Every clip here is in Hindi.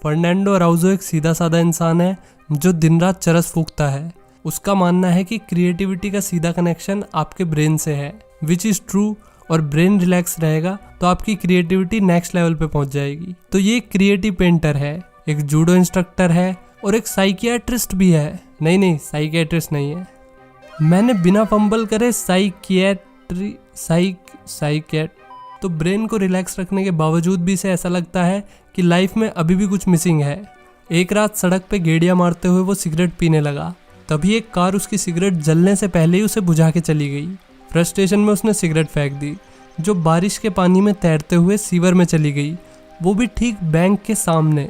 फर्नांडो अराउजो एक सीधा साधा इंसान है जो दिन रात चरस फूकता है। उसका मानना है कि क्रिएटिविटी का सीधा कनेक्शन आपके ब्रेन से है, विच इज ट्रू। और ब्रेन रिलैक्स रहेगा तो आपकी क्रिएटिविटी नेक्स्ट लेवल पे पहुंच जाएगी। तो ये एक क्रिएटिव पेंटर है, एक जूडो इंस्ट्रक्टर है और एक साइकियाट्रिस्ट भी है। नहीं, साइकियाट्रिस्ट नहीं है। मैंने बिना फंबल करे साइकियाट तो ब्रेन को रिलैक्स रखने के बावजूद भी इसे ऐसा लगता है कि लाइफ में अभी भी कुछ मिसिंग है। एक रात सड़क पे गेड़ियां मारते हुए वो सिगरेट पीने लगा। तभी एक कार उसकी सिगरेट जलने से पहले ही उसे बुझा के चली गई। फ्रस्ट्रेशन में उसने सिगरेट फेंक दी, जो बारिश के पानी में तैरते हुए सीवर में चली गई, वो भी ठीक बैंक के सामने।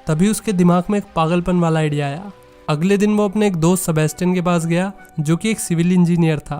तभी उसके दिमाग में एक पागलपन वाला आइडिया आया। अगले दिन वो अपने एक दोस्त सेबेस्टियन के पास गया, जो कि एक सिविल इंजीनियर था।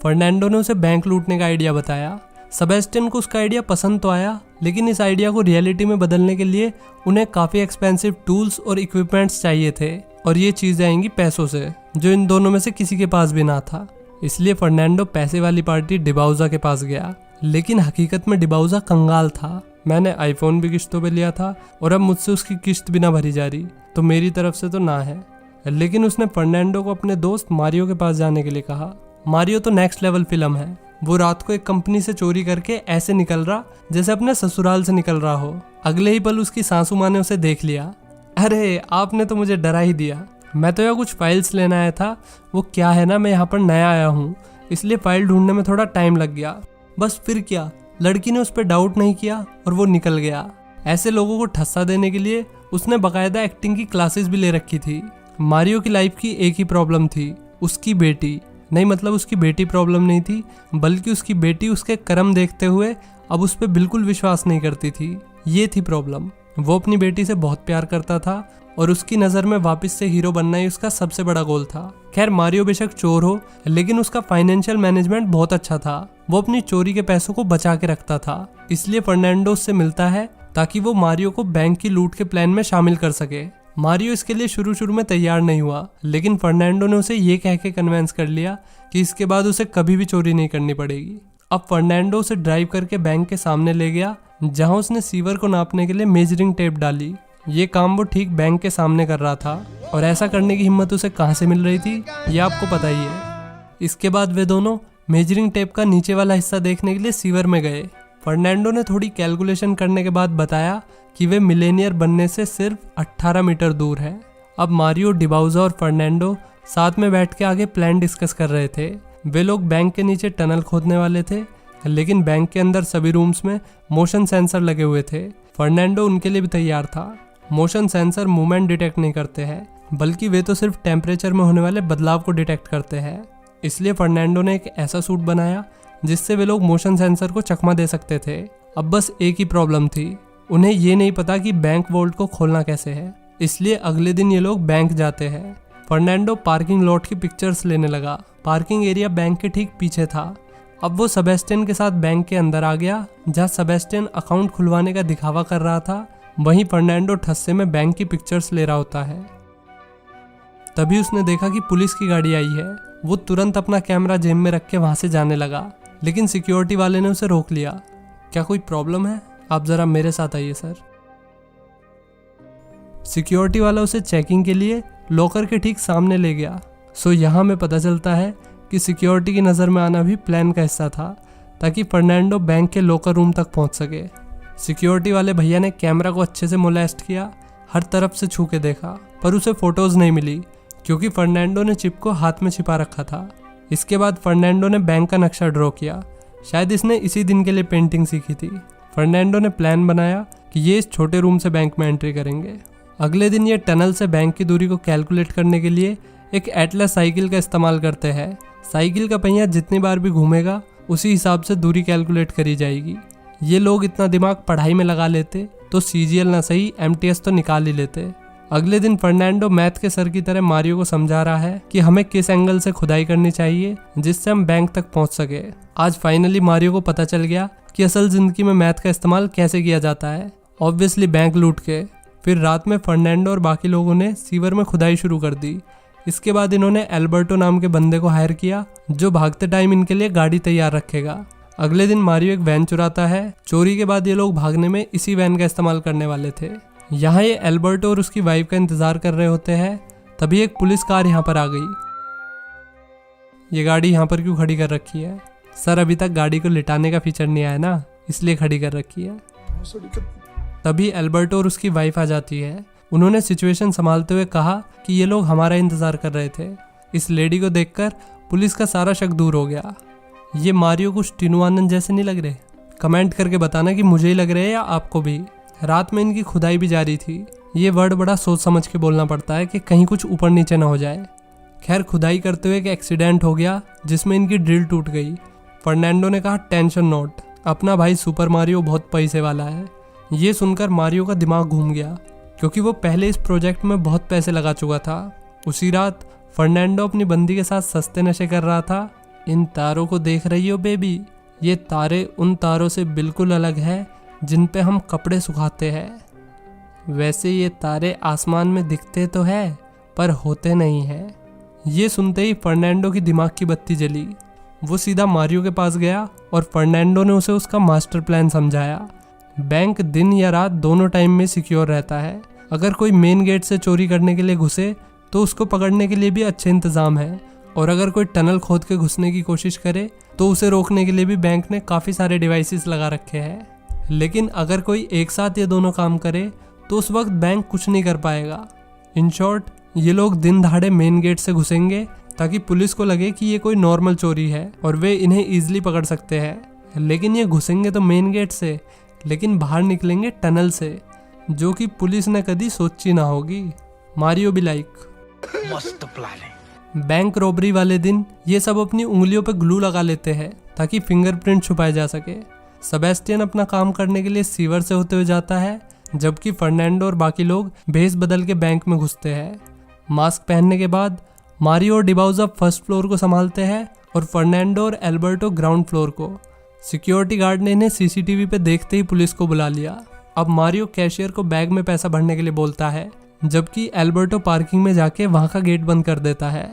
फर्नांडो ने उसे बैंक लूटने का आइडिया बताया। सेबेस्टियन को उसका आइडिया पसंद तो आया, लेकिन इस आइडिया को रियलिटी में बदलने के लिए उन्हें काफ़ी एक्सपेंसिव टूल्स और इक्विपमेंट्स चाहिए थे, और ये चीज़ें आएंगी पैसों से, जो इन दोनों में से किसी के पास भी ना था। इसलिए फर्नांडो पैसे वाली पार्टी डिबाउजा के पास गया, लेकिन हकीकत में डिबाउजा कंगाल था। मैंने आईफोन भी किस्तों पे लिया था और अब मुझसे उसकी किस्त भी ना भरी जा रही, तो मेरी तरफ से तो ना है। लेकिन उसने फर्नांडो को अपने दोस्त मारियो के पास जाने के लिए कहा। मारियो तो नेक्स्ट लेवल फिल्म है। वो रात को एक कंपनी से चोरी करके ऐसे निकल रहा जैसे अपने ससुराल से निकल रहा हो। अगले ही पल उसकी सासू माँ ने उसे देख लिया। अरे आपने तो मुझे डरा ही दिया। मैं तो यहाँ कुछ फाइल्स लेना आया था। वो क्या है ना, मैं यहाँ पर नया आया हूँ, इसलिए फाइल ढूंढने में थोड़ा टाइम लग गया। बस फिर क्या, लड़की ने उस पर डाउट नहीं किया और वो निकल गया। ऐसे लोगों को ठस्सा देने के लिए उसने बाकायदा एक्टिंग की क्लासेस भी ले रखी थी। मारियो की लाइफ की एक ही प्रॉब्लम थी, उसकी बेटी। नहीं, मतलब उसकी बेटी प्रॉब्लम नहीं थी, बल्कि उसकी बेटी उसके कर्म देखते हुए अब उस पर बिल्कुल विश्वास नहीं करती थी। ये थी प्रॉब्लम। वो अपनी बेटी से बहुत प्यार करता था और उसकी नज़र में वापस से हीरो बनना ही उसका सबसे बड़ा गोल था। खैर, मारियो बेशक चोर हो, लेकिन उसका फाइनेंशियल मैनेजमेंट बहुत अच्छा था। वो अपनी चोरी के पैसों को बचा के रखता था। इसलिए फर्नांडो उससे मिलता है ताकि वो मारियो को बैंक की लूट के प्लान में शामिल कर सके। मारियो इसके लिए शुरू में तैयार नहीं हुआ, लेकिन फर्नांडो ने उसे ये कह के कन्विंस कर लिया कि इसके बाद उसे कभी भी चोरी नहीं करनी पड़ेगी। अब फर्नांडो उसे ड्राइव करके बैंक के सामने ले गया, जहां उसने सीवर को नापने के लिए मेजरिंग टेप डाली। ये काम वो ठीक बैंक के सामने कर रहा था, और ऐसा करने की हिम्मत उसे कहाँ से मिल रही थी ये आपको पता ही है। इसके बाद वे दोनों मेजरिंग टेप का नीचे वाला हिस्सा देखने के लिए सीवर में गए। फर्नांडो ने थोड़ी कैलकुलेशन करने के बाद बताया कि वे मिलेनियर बनने से सिर्फ 18 मीटर दूर है। अब मारियो, डिबाउजा और फर्नांडो साथ में बैठ के आगे प्लान डिस्कस कर रहे थे। वे लोग बैंक के नीचे टनल खोदने वाले थे, लेकिन बैंक के अंदर सभी रूम्स में मोशन सेंसर लगे हुए थे। फर्नांडो उनके लिए भी तैयार था। मोशन सेंसर मूवमेंट डिटेक्ट नहीं करते हैं, बल्कि वे तो सिर्फ टेम्परेचर में होने वाले बदलाव को डिटेक्ट करते हैं। इसलिए फर्नांडो ने एक ऐसा सूट बनाया जिससे वे लोग मोशन सेंसर को चकमा दे सकते थे। अब बस एक ही प्रॉब्लम थी, उन्हें ये नहीं पता कि बैंक वोल्ट को खोलना कैसे है। इसलिए अगले दिन ये लोग बैंक जाते हैं। फर्नांडो पार्किंग लॉट की पिक्चर्स लेने लगा। पार्किंग एरिया बैंक के ठीक पीछे था। अब वो सेबेस्टियन के साथ बैंक के अंदर आ गया, जहाँ सेबेस्टियन अकाउंट खुलवाने का दिखावा कर रहा था। वहीं फर्नांडो ठस्से में बैंक की पिक्चर्स ले रहा होता है। तभी उसने देखा कि पुलिस की गाड़ी आई है। वो तुरंत अपना कैमरा जेब में रख के वहां से जाने लगा, लेकिन सिक्योरिटी वाले ने उसे रोक लिया। क्या कोई प्रॉब्लम है? आप जरा मेरे साथ आइए सर। सिक्योरिटी वाला उसे चेकिंग के लिए लॉकर के ठीक सामने ले गया। सो यहाँ में पता चलता है कि सिक्योरिटी की नज़र में आना भी प्लान का हिस्सा था, ताकि फर्नांडो बैंक के लॉकर रूम तक पहुँच सके। सिक्योरिटी वाले भैया ने कैमरा को अच्छे से मोलेस्ट किया, हर तरफ से छू के देखा, पर उसे फोटोज नहीं मिली, क्योंकि फर्नांडो ने चिप को हाथ में छिपा रखा था। इसके बाद फर्नांडो ने बैंक का नक्शा ड्रॉ किया। शायद इसने इसी दिन के लिए पेंटिंग सीखी थी। फर्नांडो ने प्लान बनाया कि ये इस छोटे रूम से बैंक में एंट्री करेंगे। अगले दिन ये टनल से बैंक की दूरी को कैलकुलेट करने के लिए एक एटलस साइकिल का इस्तेमाल करते हैं। साइकिल का पहिया जितनी बार भी घूमेगा उसी हिसाब से दूरी कैलकुलेट करी जाएगी। ये लोग इतना दिमाग पढ़ाई में लगा लेते तो CGL ना सही MTS तो निकाल ही लेते। अगले दिन फर्नांडो मैथ के सर की तरह मारियो को समझा रहा है कि हमें किस एंगल से खुदाई करनी चाहिए जिससे हम बैंक तक पहुंच सके। आज फाइनली मारियो को पता चल गया कि असल जिंदगी में मैथ का इस्तेमाल कैसे किया जाता है, ऑब्वियसली बैंक लूट के। फिर रात में फर्नांडो और बाकी लोगों ने सीवर में खुदाई शुरू कर दी। इसके बाद इन्होंने एल्बर्टो नाम के बंदे को हायर किया जो भागते टाइम इनके लिए गाड़ी तैयार रखेगा। अगले दिन मारियो एक वैन चुराता है। चोरी के बाद ये लोग भागने में इसी वैन का इस्तेमाल करने वाले थे। यहाँ ये एल्बर्टो और उसकी वाइफ का इंतजार कर रहे होते हैं, तभी एक पुलिस कार यहाँ पर आ गई। ये गाड़ी यहाँ पर क्यों खड़ी कर रखी है? सर अभी तक गाड़ी को लिटाने का फीचर नहीं आया ना, इसलिए खड़ी कर रखी है। तभी एल्बर्टो और उसकी वाइफ आ जाती है। उन्होंने सिचुएशन संभालते हुए कहा कि ये लोग हमारा इंतजार कर रहे थे। इस लेडी को देखकर पुलिस का सारा शक दूर हो गया। ये मारियो कुछ टीनू आनंद जैसे नहीं लग रहे? कमेंट करके बताना कि मुझे ही लग रहे हैं या आपको भी। रात में इनकी खुदाई भी जारी थी। ये वर्ड बड़ा सोच समझ के बोलना पड़ता है कि कहीं कुछ ऊपर नीचे ना हो जाए। खैर खुदाई करते हुए एक एक्सीडेंट हो गया जिसमें इनकी ड्रिल टूट गई। फर्नांडो ने कहा टेंशन नोट, अपना भाई सुपर मारियो बहुत पैसे वाला है। ये सुनकर मारियो का दिमाग घूम गया क्योंकि वो पहले इस प्रोजेक्ट में बहुत पैसे लगा चुका था। उसी रात फर्नांडो अपनी बंदी के साथ सस्ते नशे कर रहा था। इन तारों को देख रही हो बेबी? ये तारे उन तारों से बिल्कुल अलग है जिन पे हम कपड़े सुखाते हैं। वैसे ये तारे आसमान में दिखते तो है पर होते नहीं हैं। ये सुनते ही फर्नांडो की दिमाग की बत्ती जली। वो सीधा मारियो के पास गया और फर्नांडो ने उसे उसका मास्टर प्लान समझाया। बैंक दिन या रात दोनों टाइम में सिक्योर रहता है। अगर कोई मेन गेट से चोरी करने के लिए घुसे तो उसको पकड़ने के लिए भी अच्छे इंतजाम है, और अगर कोई टनल खोद के घुसने की कोशिश करे तो उसे रोकने के लिए भी बैंक ने काफ़ी सारे डिवाइसेस लगा रखे हैं। लेकिन अगर कोई एक साथ ये दोनों काम करे तो उस वक्त बैंक कुछ नहीं कर पाएगा। इन शॉर्ट, ये लोग दिन दहाड़े मेन गेट से घुसेंगे ताकि पुलिस को लगे कि ये कोई नॉर्मल चोरी है और वे इन्हें ईजिली पकड़ सकते हैं। लेकिन ये घुसेंगे तो मेन गेट से, लेकिन बाहर निकलेंगे टनल से, जो कि पुलिस ने कभी सोची ना होगी। मारियो भी लाइक मस्त प्लान। बैंक रॉबरी वाले दिन ये सब अपनी उंगलियों पे ग्लू लगा लेते हैं ताकि फिंगरप्रिंट छुपाए जा सके। सेबेस्टियन अपना काम करने के लिए सीवर से होते हुए जाता है, जबकि फर्नांडो और बाकी लोग भेस बदल के बैंक में घुसते हैं। मास्क पहनने के बाद मारियो और डिबाउजा फर्स्ट फ्लोर को संभालते हैं और फर्नांडो और एल्बर्टो ग्राउंड फ्लोर को। सिक्योरिटी गार्ड ने इन्हें सीसीटीवी पे देखते ही पुलिस को बुला लिया। अब मारियो कैशियर को बैग में पैसा भरने के लिए बोलता है, जबकि एल्बर्टो पार्किंग में जाके वहां का गेट बंद कर देता है।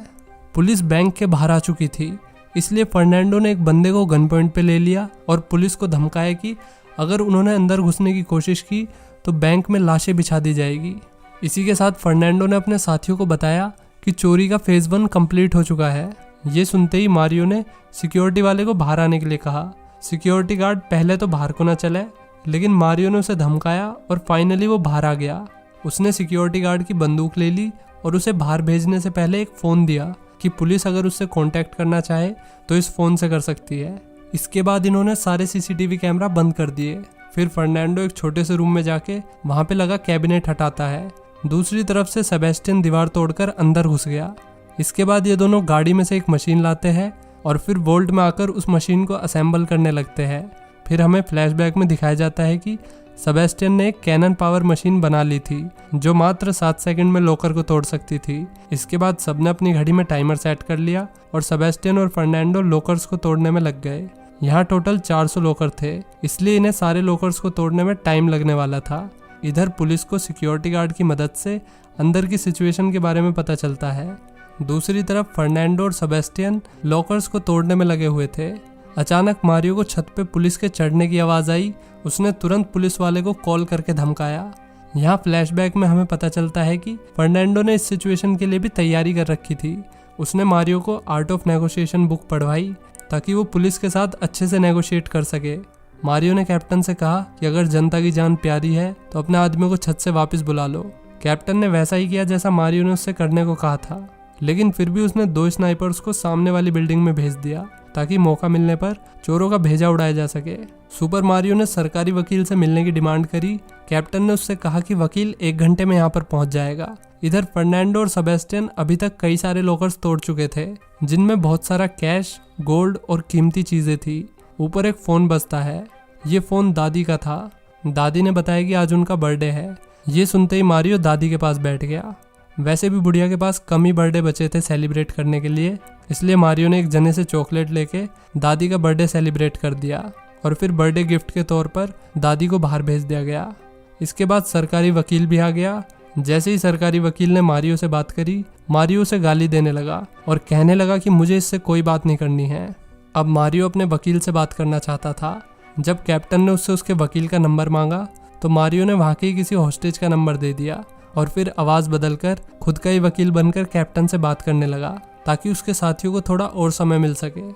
पुलिस बैंक के बाहर आ चुकी थी, इसलिए फर्नांडो ने एक बंदे को गन पॉइंट पे ले लिया और पुलिस को धमकाया कि अगर उन्होंने अंदर घुसने की कोशिश की तो बैंक में लाशें बिछा दी जाएगी। इसी के साथ फर्नांडो ने अपने साथियों को बताया कि चोरी का फेज 1 कंप्लीट हो चुका है। ये सुनते ही मारियो ने सिक्योरिटी वाले को बाहर आने के लिए कहा। सिक्योरिटी गार्ड पहले तो बाहर को न चले, लेकिन मारियो ने उसे धमकाया और फाइनली वो बाहर आ गया। उसने सिक्योरिटी गार्ड की बंदूक ले ली और उसे बाहर भेजने से पहले एक फ़ोन दिया कि पुलिस अगर उससे कांटेक्ट करना चाहे तो इस फ़ोन से कर सकती है। इसके बाद इन्होंने सारे सीसीटीवी कैमरा बंद कर दिए। फिर फर्नांडो एक छोटे से रूम में जाके वहाँ पे लगा कैबिनेट हटाता है। दूसरी तरफ से सेबेस्टियन दीवार तोड़कर अंदर घुस गया। इसके बाद ये दोनों गाड़ी में से एक मशीन लाते हैं और फिर वोल्ट में आकर उस मशीन को असेंबल करने लगते हैं। फिर हमें फ्लैशबैक में दिखाया जाता है कि सेबेस्टियन ने एक कैनन पावर मशीन बना ली थी जो मात्र 7 सेकंड में लॉकर को तोड़ सकती थी। इसके बाद सबने अपनी घड़ी में टाइमर सेट कर लिया और सेबेस्टियन और फर्नांडो लॉकर्स को तोड़ने में लग गए। यहाँ टोटल 400 लॉकर थे, इसलिए इन्हें सारे लॉकर्स को तोड़ने में टाइम लगने वाला था। इधर पुलिस को सिक्योरिटी गार्ड की मदद से अंदर की सिचुएशन के बारे में पता चलता है। दूसरी तरफ फर्नांडो और सेबेस्टियन लॉकर्स को तोड़ने में लगे हुए थे। अचानक मारियो को छत पे पुलिस के चढ़ने की आवाज़ आई। उसने तुरंत पुलिस वाले को कॉल करके धमकाया। यहाँ फ्लैशबैक में हमें पता चलता है कि फर्नांडो ने इस सिचुएशन के लिए भी तैयारी कर रखी थी। उसने मारियो को आर्ट ऑफ नेगोशिएशन बुक पढ़वाई ताकि वो पुलिस के साथ अच्छे से नेगोशिएट कर सके। मारियो ने कैप्टन से कहा कि अगर जनता की जान प्यारी है तो अपने आदमियों को छत से वापस बुला लो। कैप्टन ने वैसा ही किया जैसा मारियो ने उससे करने को कहा था, लेकिन फिर भी उसने 2 स्नाइपर्स को सामने वाली बिल्डिंग में भेज दिया ताकि मौका मिलने पर चोरों का भेजा उड़ाया जा सके। सुपर मारियो ने सरकारी वकील से मिलने की डिमांड करी। कैप्टन ने उससे कहा कि वकील 1 घंटे में यहाँ पर पहुंच जाएगा। इधर फर्नांडो और सेबेस्टियन अभी तक कई सारे लॉकर्स तोड़ चुके थे जिनमें बहुत सारा कैश, गोल्ड और कीमती चीजें थी। ऊपर एक फोन बजता है। ये फोन दादी का था। दादी ने बताया कि आज उनका बर्थडे है। ये सुनते ही मारियो दादी के पास बैठ गया। वैसे भी बुढ़िया के पास कम ही बर्थडे बचे थे सेलिब्रेट करने के लिए, इसलिए मारियो ने एक जने से चॉकलेट लेके दादी का बर्थडे सेलिब्रेट कर दिया और फिर बर्थडे गिफ्ट के तौर पर दादी को बाहर भेज दिया गया। इसके बाद सरकारी वकील भी आ गया। जैसे ही सरकारी वकील ने मारियो से बात करी, मारियो उसे गाली देने लगा और कहने लगा कि मुझे इससे कोई बात नहीं करनी है। अब मारियो अपने वकील से बात करना चाहता था। जब कैप्टन ने उससे उसके वकील का नंबर मांगा तो मारियो ने वहाँ के ही किसी हॉस्टेज का नंबर दे दिया और फिर आवाज़ बदलकर खुद का ही वकील बनकर कैप्टन से बात करने लगा ताकि उसके साथियों को थोड़ा और समय मिल सके।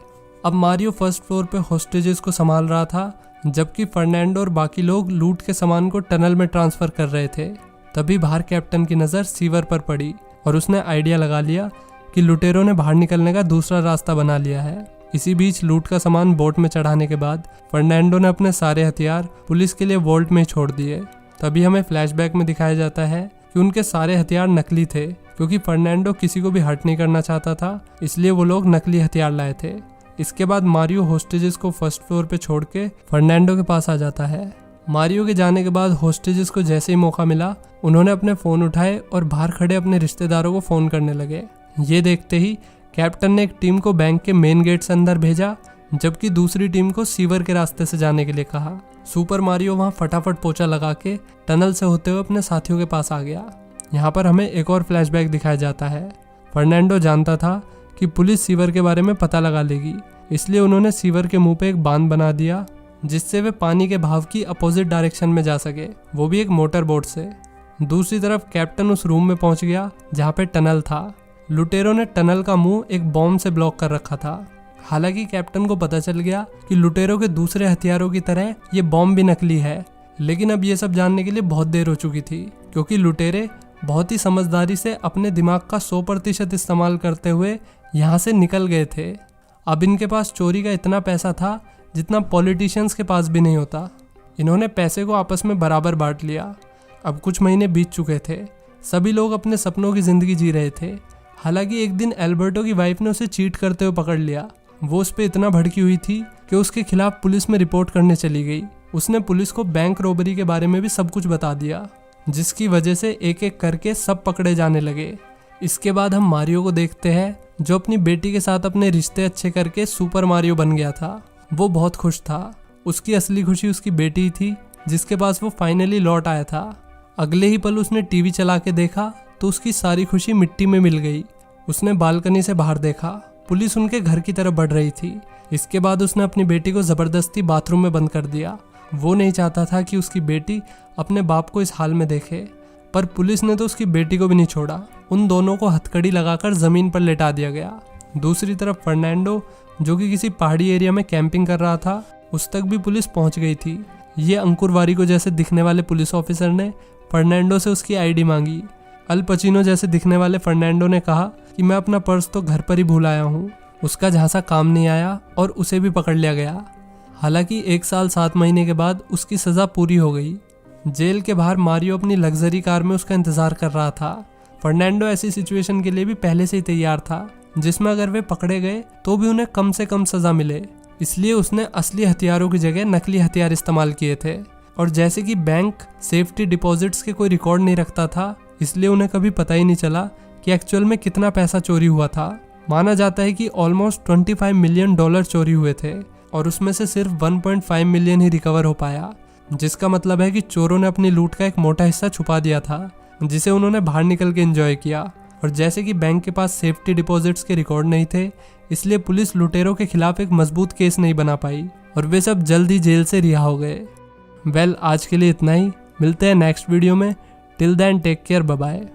अब मारियो फर्स्ट फ्लोर पे हॉस्टेजेस को संभाल रहा था, जबकि फर्नांडो और बाकी लोग लूट के सामान को टनल में ट्रांसफ़र कर रहे थे। तभी बाहर कैप्टन की नज़र सीवर पर पड़ी और उसने आइडिया लगा लिया कि लुटेरों ने बाहर निकलने का दूसरा रास्ता बना लिया है। इसी बीच लूट का सामान बोट में चढ़ाने के बाद फर्नांडो ने अपने सारे हथियार पुलिस के लिए वॉल्ट में छोड़ दिए। तभी हमें फ्लैशबैक में दिखाया जाता है कि उनके सारे हथियार नकली थे, क्योंकि फर्नांडो किसी को भी हर्ट नहीं करना चाहता था, इसलिए वो लोग नकली हथियार लाए थे। इसके बाद मारियो होस्टेजेस को फर्स्ट फ्लोर पे छोड़ के फर्नांडो के पास आ जाता है। मारियो के जाने के बाद होस्टेजेस को जैसे ही मौका मिला उन्होंने अपने फ़ोन उठाए और बाहर खड़े अपने रिश्तेदारों को फ़ोन करने लगे। ये देखते ही कैप्टन ने एक टीम को बैंक के मेन गेट से अंदर भेजा, जबकि दूसरी टीम को सीवर के रास्ते से जाने के लिए कहा। सुपर मारियो वहाँ फटाफट पोछा लगा के टनल से होते हुए अपने साथियों के पास आ गया। यहाँ पर हमें एक और फ्लैशबैक दिखाया जाता है। फर्नांडो जानता था कि पुलिस सीवर के बारे में पता लगा लेगी, इसलिए उन्होंने सीवर के मुंह पे एक बांध बना दिया जिससे वे पानी के बहाव की अपोजिट डायरेक्शन में जा सके, वो भी एक मोटर बोट से। दूसरी तरफ कैप्टन उस रूम में पहुंच गया जहाँ पे टनल था। लुटेरों ने टनल का मुंह एक बॉम्ब से ब्लॉक कर रखा था। हालांकि कैप्टन को पता चल गया कि लुटेरों के दूसरे हथियारों की तरह ये बॉम्ब भी नकली है, लेकिन अब ये सब जानने के लिए बहुत देर हो चुकी थी, क्योंकि लुटेरे बहुत ही समझदारी से अपने दिमाग का 100% इस्तेमाल करते हुए यहाँ से निकल गए थे। अब इनके पास चोरी का इतना पैसा था जितना पॉलिटिशियंस के पास भी नहीं होता। इन्होंने पैसे को आपस में बराबर बांट लिया। अब कुछ महीने बीत चुके थे, सभी लोग अपने सपनों की जिंदगी जी रहे थे। हालांकि एक दिन एल्बर्टो की वाइफ ने उसे चीट करते हुए पकड़ लिया। वो उस पर इतना भड़की हुई थी कि उसके खिलाफ पुलिस में रिपोर्ट करने चली गई। उसने पुलिस को बैंक रॉबरी के बारे में भी सब कुछ बता दिया, जिसकी वजह से एक एक करके सब पकड़े जाने लगे। इसके बाद हम मारियो को देखते हैं, जो अपनी बेटी के साथ अपने रिश्ते अच्छे करके सुपर मारियो बन गया था। वो बहुत खुश था। उसकी असली खुशी उसकी बेटी थी, जिसके पास वो फाइनली लौट आया था। अगले ही पल उसने टीवी चला के देखा तो उसकी सारी खुशी मिट्टी में मिल गई। उसने बालकनी से बाहर देखा, पुलिस उनके घर की तरफ बढ़ रही थी। इसके बाद उसने अपनी बेटी को ज़बरदस्ती बाथरूम में बंद कर दिया। वो नहीं चाहता था कि उसकी बेटी अपने बाप को इस हाल में देखे, पर पुलिस ने तो उसकी बेटी को भी नहीं छोड़ा। उन दोनों को हथकड़ी लगाकर ज़मीन पर लेटा दिया गया। दूसरी तरफ फर्नांडो, जो कि किसी पहाड़ी एरिया में कैंपिंग कर रहा था, उस तक भी पुलिस पहुंच गई थी। ये अंकुरवारी को जैसे दिखने वाले पुलिस ऑफिसर ने फर्नांडो से उसकी आईडी मांगी। अल पचिनो जैसे दिखने वाले फर्नांडो ने कहा कि मैं अपना पर्स तो घर पर ही भूल आया हूँ। उसका झांसा काम नहीं आया और उसे भी पकड़ लिया गया। हालांकि 1 साल 7 महीने के बाद उसकी सज़ा पूरी हो गई। जेल के बाहर मारियो अपनी लग्जरी कार में उसका इंतज़ार कर रहा था। फर्नांडो ऐसी सिचुएशन के लिए भी पहले से ही तैयार था, जिसमें अगर वे पकड़े गए तो भी उन्हें कम से कम सज़ा मिले। इसलिए उसने असली हथियारों की जगह नकली हथियार इस्तेमाल किए थे। और जैसे कि बैंक सेफ्टी डिपॉजिट्स के कोई रिकॉर्ड नहीं रखता था, इसलिए उन्हें कभी पता ही नहीं चला कि एक्चुअल में कितना पैसा चोरी हुआ था। माना जाता है कि ऑलमोस्ट $25 मिलियन चोरी हुए थे और उसमें से सिर्फ 1.5 मिलियन ही रिकवर हो पाया, जिसका मतलब है कि चोरों ने अपनी लूट का एक मोटा हिस्सा छुपा दिया था, जिसे उन्होंने बाहर निकल के एंजॉय किया। और जैसे कि बैंक के पास सेफ्टी डिपॉजिट्स के रिकॉर्ड नहीं थे, इसलिए पुलिस लुटेरों के खिलाफ एक मजबूत केस नहीं बना पाई और वे सब जल्द ही जेल से रिहा हो गए। वेल, आज के लिए इतना ही। मिलते हैं नेक्स्ट वीडियो में। Till then take care, bye bye.